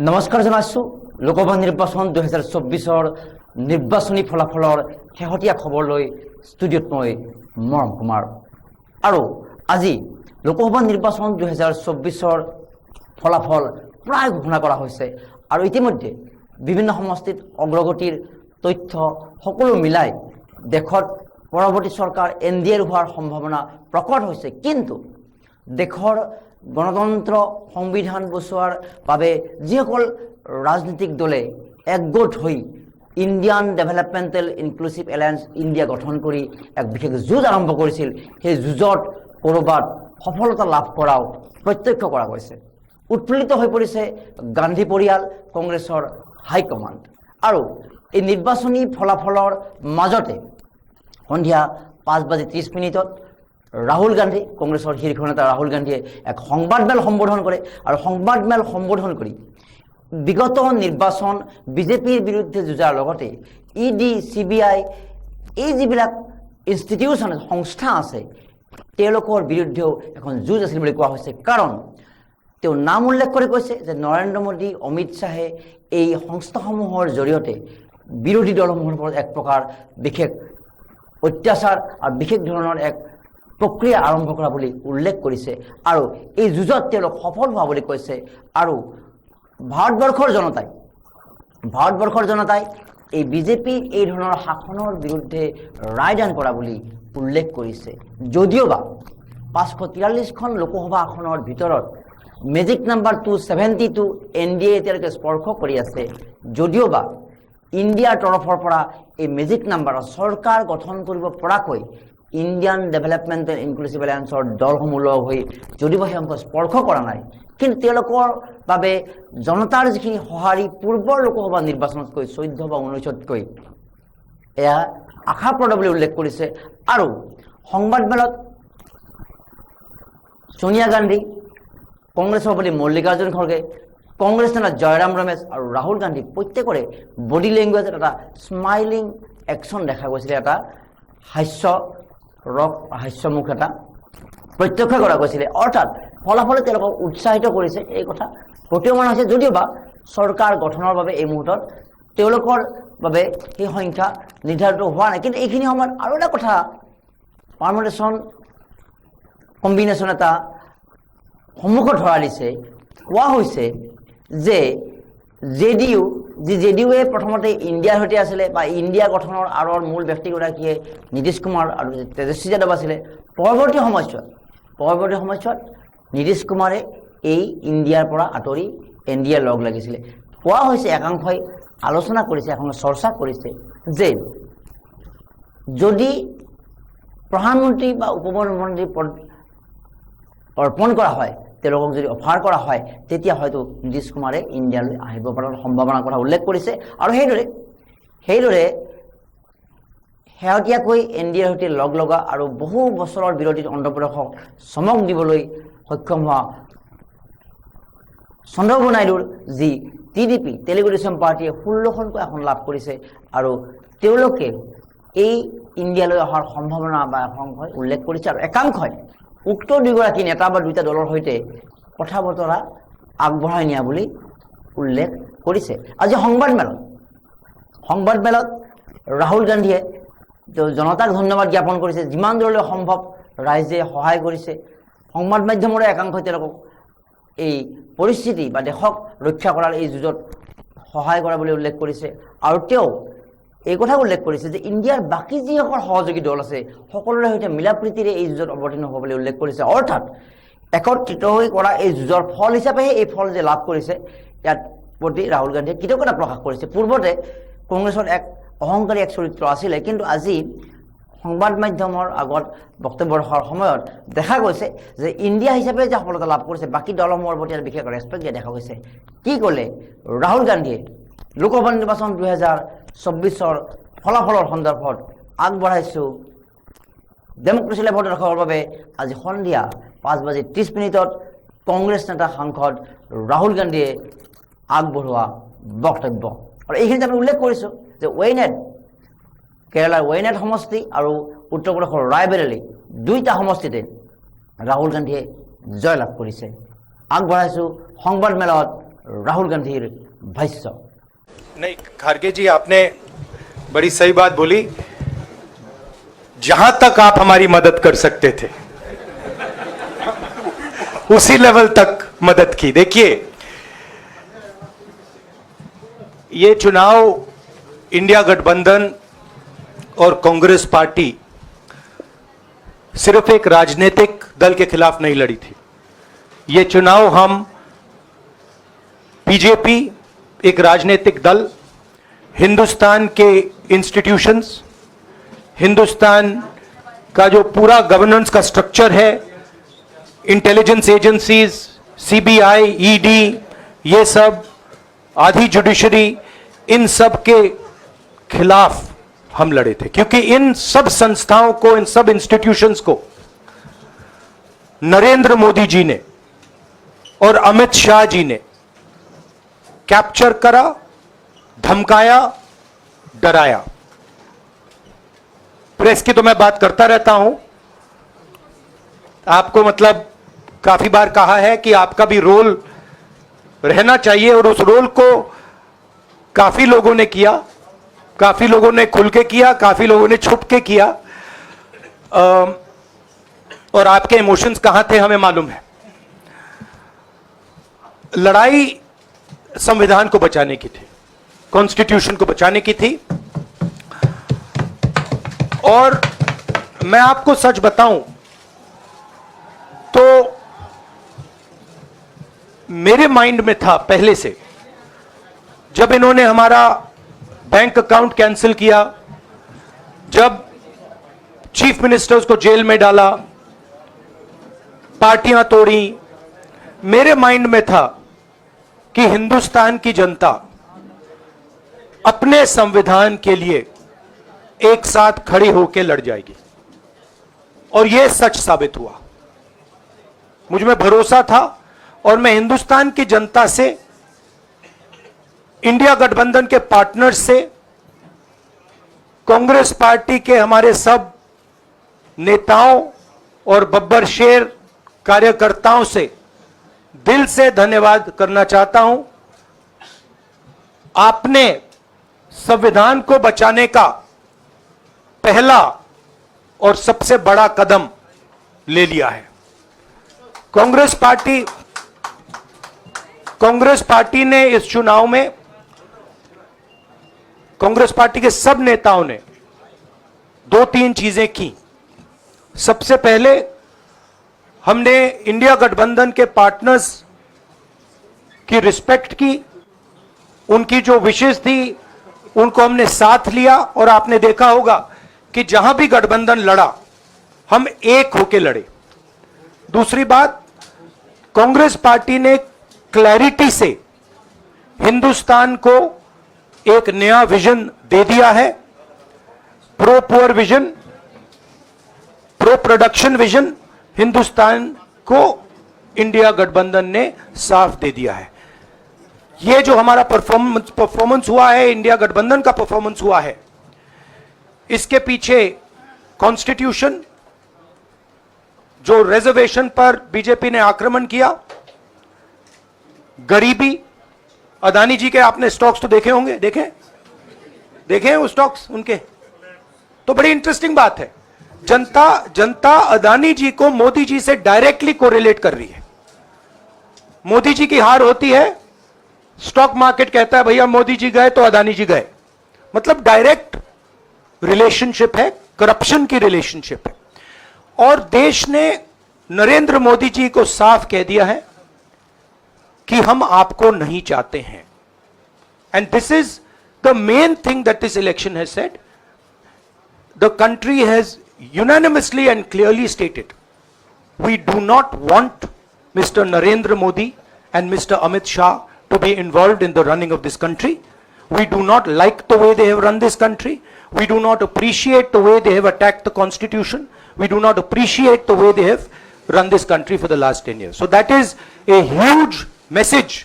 নমস্কাৰ জনাইছোঁ লোকসভা নিৰ্বাচন 2024ৰ নিৰ্বাচনী ফলাফলৰ শেহতীয়া খবৰলৈ ষ্টুডিঅ'ত মই মৰম কুমাৰ আৰু আজি লোকসভা নিৰ্বাচন 2024ৰ ফলাফল প্ৰায় ঘোষণা কৰা হৈছে আৰু ইতিমধ্যে বিভিন্ন সমষ্টিত অগ্ৰগতিৰ তথ্য সকলো মিলাই দেশত পৰৱৰ্তী চৰকাৰ এনডিএৰ হোৱাৰ সম্ভাৱনা প্ৰকট হৈছে কিন্তু দেশৰ গণতন্ত্ৰ সংবিধান বচোৱাৰ বাবে যিসকল ৰাজনৈতিক দলে একগোট হৈ Indian developmental inclusive alliance India গঠন কৰি এক বিশেষ যুঁজ আৰম্ভ কৰিছিল সেই যুঁজত ক'ৰবাত সফলতা লাভ কৰাও প্ৰত্যক্ষ কৰা গৈছে উৎফুল্লিত হৈ পৰিছে গান্ধী পৰিয়াল কংগ্ৰেছৰ হাইকমাণ্ড আৰু এই নিৰ্বাচনী ফলাফলৰ মাজতে সন্ধিয়া 5:30 ৰাহুল গান্ধী কংগ্ৰেছৰ শীৰ্ষ নেতা ৰাহুল গান্ধীয়ে এক সংবাদমেল সম্বোধন কৰে আৰু সংবাদমেল সম্বোধন কৰি বিগত নিৰ্বাচন বিজেপিৰ বিৰুদ্ধে যুঁজাৰ লগতে ইডি সিবিআই এই যিবিলাক ইনষ্টিটিউচন সংস্থা আছে তেওঁলোকৰ বিৰুদ্ধেও এখন যুঁজ আছিল বুলি কোৱা হৈছে কাৰণ তেওঁ নাম উল্লেখ কৰি কৈছে যে নৰেন্দ্ৰ মোদী অমিত শাহে এই সংস্থাসমূহৰ জৰিয়তে বিৰোধী দলসমূহৰ ওপৰত এক প্ৰকাৰ বিশেষ অত্যাচাৰ আৰু বিশেষ ধৰণৰ এক প্ৰক্ৰিয়া আৰম্ভ কৰা বুলি উল্লেখ কৰিছে আৰু এই যুঁজত তেওঁলোক সফল হোৱা বুলি কৈছে আৰু ভাৰতবৰ্ষৰ জনতাই এই বিজেপিৰ এই ধৰণৰ শাসনৰ বিৰুদ্ধে ৰায়দান কৰা বুলি উল্লেখ কৰিছে যদিওবা 543খন লোকসভা আসনৰ ভিতৰত মেজিক নাম্বাৰ 272 এনডিএ এতিয়ালৈকে স্পৰ্শ কৰি আছে যদিওবা ইণ্ডিয়াৰ তৰফৰ পৰা এই মেজিক নাম্বাৰ চৰকাৰ গঠন কৰিব পৰাকৈ ইণ্ডিয়ান ডেভেলপমেণ্টেল ইনক্লুচিভ এলায়েন্সৰ দলসমূহ লগ হৈ যদিও সেই অংশ স্পৰ্শ কৰা নাই কিন্তু তেওঁলোকৰ বাবে জনতাৰ যিখিনি সঁহাৰি পূৰ্বৰ লোকসভা নিৰ্বাচনতকৈ 14 বা 19তকৈ এয়া আশাপ্ৰদ বুলি উল্লেখ কৰিছে আৰু সংবাদমেলত সোনিয়া গান্ধী কংগ্ৰেছ সভাপতি মল্লিকাৰ্জুন খৰ্গে কংগ্ৰেছ নেতা জয়ৰাম ৰমেশ আৰু ৰাহুল গান্ধী প্ৰত্যেকৰে বডি লেংগুৱেজত এটা স্মাইলিং একশ্যন দেখা গৈছিলে এটা হাস্যমুখ এটা প্ৰত্যক্ষ কৰা গৈছিলে অৰ্থাৎ ফলাফলে তেওঁলোকক উৎসাহিত কৰিছে এই কথা প্ৰতীয়মান হৈছে যদিওবা চৰকাৰ গঠনৰ বাবে এই মুহূৰ্তত তেওঁলোকৰ বাবে সেই সংখ্যা নিৰ্ধাৰিত হোৱা নাই কিন্তু এইখিনি সময়ত আৰু এটা কথা পাৰ্মুটেশ্যন কম্বিনেশ্যন এটা সন্মুখত ধৰা দিছে কোৱা হৈছে যে জেডিইউৱে প্ৰথমতে ইণ্ডিয়াৰ সৈতে আছিলে বা ইণ্ডিয়া গঠনৰ আঁৰৰ মূল ব্যক্তিগৰাকীয়ে নীতিশ কুমাৰ আৰু তেজস্বী যাদৱ আছিলে পৰৱৰ্তী সময়ছোৱাত নীতিশ কুমাৰে এই ইণ্ডিয়াৰ পৰা আঁতৰি এনডিএৰ লগ লাগিছিলে কোৱা হৈছে একাংশই আলোচনা কৰিছে একাংশ চৰ্চা কৰিছে যে যদি প্ৰধানমন্ত্ৰী বা উপপ্ৰধানমন্ত্ৰী পদ অৰ্পণ কৰা হয় তেওঁলোকক যদি অফাৰ কৰা হয় তেতিয়া হয়তো নীতিশ কুমাৰে ইণ্ডিয়ালৈ আহিব পৰাৰ সম্ভাৱনাৰ কথা উল্লেখ কৰিছে আৰু সেইদৰে শেহতীয়াকৈ এনডিএৰ সৈতে লগ লগা আৰু বহু বছৰৰ বিৰতিত অন্ধ্ৰপ্ৰদেশক চমক দিবলৈ সক্ষম হোৱা চন্দ্ৰবাবু নাইডুৰ যি টিডিপি তেলেগু দেশম পাৰ্টীয়ে 16খনকৈ আসন লাভ কৰিছে আৰু তেওঁলোকে এই ইণ্ডিয়ালৈ অহাৰ সম্ভাৱনা বা একাংশই উল্লেখ কৰিছে আৰু একাংশই উক্ত দুগৰাকী নেতা বা দুটা দলৰ সৈতে কথা বতৰা আগবঢ়াই নিয়া বুলি উল্লেখ কৰিছে আজি সংবাদমেলত ৰাহুল গান্ধীয়ে জনতাক ধন্যবাদ জ্ঞাপন কৰিছে যিমান দূৰলৈ সম্ভৱ ৰাইজে সহায় কৰিছে সংবাদ মাধ্যমৰে একাংশই তেওঁলোকক এই পৰিস্থিতি বা দেশক ৰক্ষা কৰাৰ এই যুঁজত সহায় কৰা বুলি উল্লেখ কৰিছে আৰু তেওঁ এই কথা উল্লেখ কৰিছে যে ইণ্ডিয়াৰ বাকী যিসকল সহযোগী দল আছে সকলোৰে সৈতে মিলাপ্ৰীতিৰে এই যুঁজত অৱতীৰ্ণ হ'ব বুলি উল্লেখ কৰিছে অৰ্থাৎ একত্ৰিত হৈ কৰা এই যুঁজৰ ফল হিচাপেহে এই ফল যে লাভ কৰিছে ইয়াত প্ৰতি ৰাহুল গান্ধীয়ে কৃতজ্ঞতা প্ৰকাশ কৰিছে পূৰ্বতে কংগ্ৰেছৰ এক অহংকাৰী এক চৰিত্ৰ আছিলে কিন্তু আজি সংবাদ মাধ্যমৰ আগত বক্তব্য ৰখাৰ সময়ত দেখা গৈছে যে ইণ্ডিয়া হিচাপে যে সফলতা লাভ কৰিছে বাকী দলসমূহৰ প্ৰতি বিশেষ ৰেচপেক্ট দিয়া দেখা গৈছে কি ক'লে ৰাহুল গান্ধীয়ে লোকসভা নিৰ্বাচন 2024ৰ ফলাফলৰ সন্দৰ্ভত আগবঢ়াইছোঁ ডেমক্ৰেচি লেভেলত ৰখাৰ বাবে আজি সন্ধিয়া 5:30 কংগ্ৰেছ নেতা সাংসদ ৰাহুল গান্ধীয়ে আগবঢ়োৱা বক্তব্য আৰু এইখিনিত আমি উল্লেখ কৰিছোঁ যে কেৰালাৰ ৱাইনাড সমষ্টি আৰু উত্তৰ প্ৰদেশৰ ৰায়বেৰেলী দুইটা সমষ্টিতে ৰাহুল গান্ধীয়ে জয়লাভ কৰিছে আগবঢ়াইছোঁ সংবাদমেলত राहुल गांधीर भाष्य। नहीं, खारगे जी आपने बड़ी सही बात बोली। जहां तक आप हमारी मदद कर सकते थे उसी लेवल तक मदद की। देखिए, ये चुनाव इंडिया गठबंधन और कांग्रेस पार्टी सिर्फ एक राजनीतिक दल के खिलाफ नहीं लड़ी थी। ये चुनाव हम बीजेपी, एक राजनीतिक दल, हिंदुस्तान के इंस्टीट्यूशंस, हिंदुस्तान का जो पूरा गवर्नेंस का स्ट्रक्चर है, इंटेलिजेंस एजेंसीज, सीबीआई, ईडी, ये सब, आधी जुडिशरी, इन सब के खिलाफ हम लड़े थे। क्योंकि इन सब संस्थाओं को, इन सब इंस्टीट्यूशंस को नरेंद्र मोदी जी ने और अमित शाह जी ने कैप्चर करा, धमकाया, डराया। प्रेस की तो मैं बात करता रहता हूं, आपको मतलब काफी बार कहा है कि आपका भी रोल रहना चाहिए, और उस रोल को काफी लोगों ने किया, काफी लोगों ने खुल के किया, काफी लोगों ने छुप के किया, और आपके इमोशंस कहां थे हमें मालूम है। लड़ाई संविधान को बचाने की थी, कॉन्स्टिट्यूशन को बचाने की थी। और मैं आपको सच बताऊं तो मेरे माइंड में था पहले से, जब इन्होंने हमारा बैंक अकाउंट कैंसिल किया, जब चीफ मिनिस्टर्स को जेल में डाला, पार्टियां तोड़ी, मेरे माइंड में था कि हिंदुस्तान की जनता अपने संविधान के लिए एक साथ खड़ी होकर लड़ जाएगी। और यह सच साबित हुआ। मुझ में भरोसा था, और मैं हिंदुस्तान की जनता से, इंडिया गठबंधन के पार्टनर्स से, कांग्रेस पार्टी के हमारे सब नेताओं और बब्बर शेर कार्यकर्ताओं से दिल से धन्यवाद करना चाहता हूं। आपने संविधान को बचाने का पहला और सबसे बड़ा कदम ले लिया है। कांग्रेस पार्टी ने इस चुनाव में, कांग्रेस पार्टी के सब नेताओं ने 2-3 चीजें की। सबसे पहले हमने इंडिया गठबंधन के पार्टनर्स की रिस्पेक्ट की, उनकी जो विशेष थी उनको हमने साथ लिया, और आपने देखा होगा कि जहां भी गठबंधन लड़ा हम एक होकर लड़े। दूसरी बात, कांग्रेस पार्टी ने क्लैरिटी से हिंदुस्तान को एक नया विजन दे दिया है, pro poor vision, pro production vision. Hindustan को इंडिया गठबंधन ने साफ दे दिया है। यह जो हमारा परफॉर्मेंस हुआ है, इंडिया गठबंधन का परफॉर्मेंस हुआ है, इसके पीछे कॉन्स्टिट्यूशन, जो रिजर्वेशन पर बीजेपी ने आक्रमण किया, गरीबी, अदानी जी के आपने स्टॉक्स तो देखे होंगे, देखे हैं वो स्टॉक्स उनके, तो बड़ी इंटरेस्टिंग बात है। जनता अदानी जी को मोदी जी से डायरेक्टली कोरिलेट कर रही है। मोदी जी की हार होती है, स्टॉक मार्केट कहता है भैया मोदी जी गए तो अदानी जी गए, मतलब डायरेक्ट रिलेशनशिप है, करप्शन की रिलेशनशिप है। और देश ने नरेंद्र मोदी जी को साफ कह दिया है कि हम आपको नहीं चाहते हैं। And this is the main thing that this election has said. The country has unanimously and clearly stated, we do not want Mr. Narendra Modi and Mr. Amit Shah to be involved in the running of this country. We do not like the way they have run this country. We do not appreciate the way they have attacked the constitution. We do not appreciate the way they have run this country for the last 10 years. So that is a huge message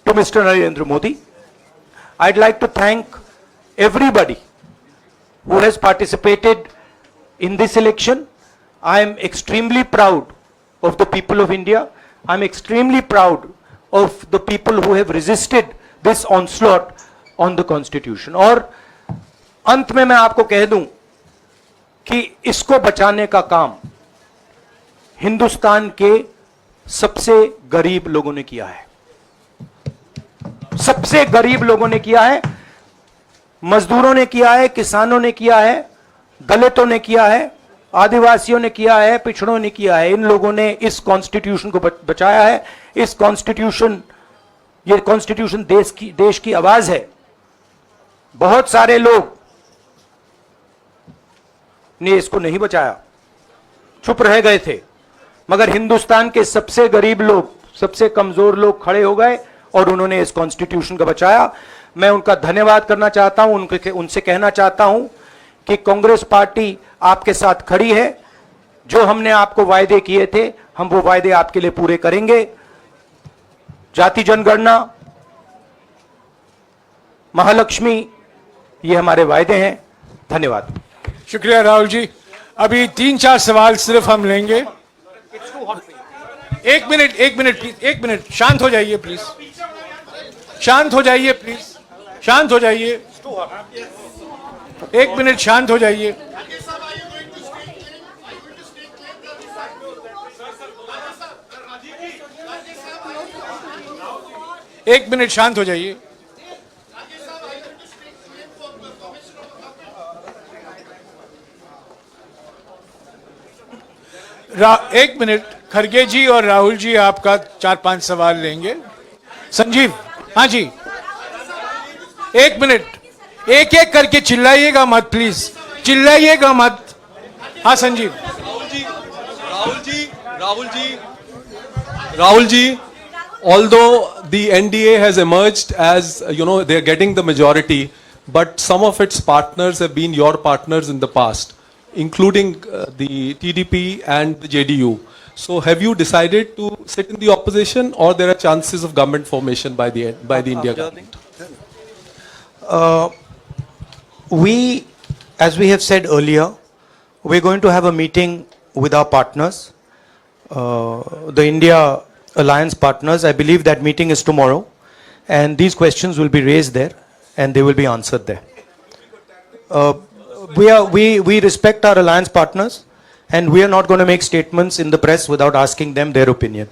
to Mr. Narendra Modi. I'd like to thank everybody who has participated in this election. I am extremely proud of the people of India. I am extremely proud of the people who have resisted this onslaught on the constitution. और अंत में मैं आपको कह दूं कि इसको बचाने का काम हिंदुस्तान के सबसे गरीब लोगों ने किया है, सबसे गरीब लोगों ने किया है, मजदूरों ने किया है, किसानों ने किया है, दलितों ने किया है, आदिवासियों ने किया है, पिछड़ों ने किया है। इन लोगों ने इस कॉन्स्टिट्यूशन को बचाया है। इस कॉन्स्टिट्यूशन, ये कॉन्स्टिट्यूशन देश की आवाज है। बहुत सारे लोग ने इसको नहीं बचाया, चुप रह गए थे, मगर हिंदुस्तान के सबसे गरीब लोग, सबसे कमजोर लोग खड़े हो गए और उन्होंने इस कॉन्स्टिट्यूशन को बचाया। मैं उनका धन्यवाद करना चाहता हूं, उनसे कहना चाहता हूं कि कांग्रेस पार्टी आपके साथ खड़ी है। जो हमने आपको वायदे किए थे, हम वो वायदे आपके लिए पूरे करेंगे। जाति जनगणना, महालक्ष्मी, ये हमारे वायदे हैं। धन्यवाद। शुक्रिया राहुल जी। अभी 3-4 सवाल सिर्फ हम लेंगे। एक मिनट प्लीज, एक मिनट, शांत हो जाइए प्लीज, शांत हो जाइए प्लीज, शांत हो जाइए, एक मिनट शांत हो जाइए। एक मिनट शांत हो जाइए। एक मिनट, खरगे जी और राहुल जी आपका 4-5 सवाल लेंगे। संजीव, हाँ जी, एक मिनट, एक एक करके चिल्लाइएगा मत प्लीज, चिल्लाइएगा मत। हाँ Sanjeev. Rahul ji, although the NDA has emerged as, they are getting the majority, but some of its partners have been your partners in the past, including the TDP and the JDU. So have you decided to sit in the opposition, or there are chances of government formation by the India government? We, as we have said earlier, we're going to have a meeting with our partners, the India Alliance partners. I believe that meeting is tomorrow, and these questions will be raised there and they will be answered there. We respect our alliance partners, and we are not going to make statements in the press without asking them their opinion.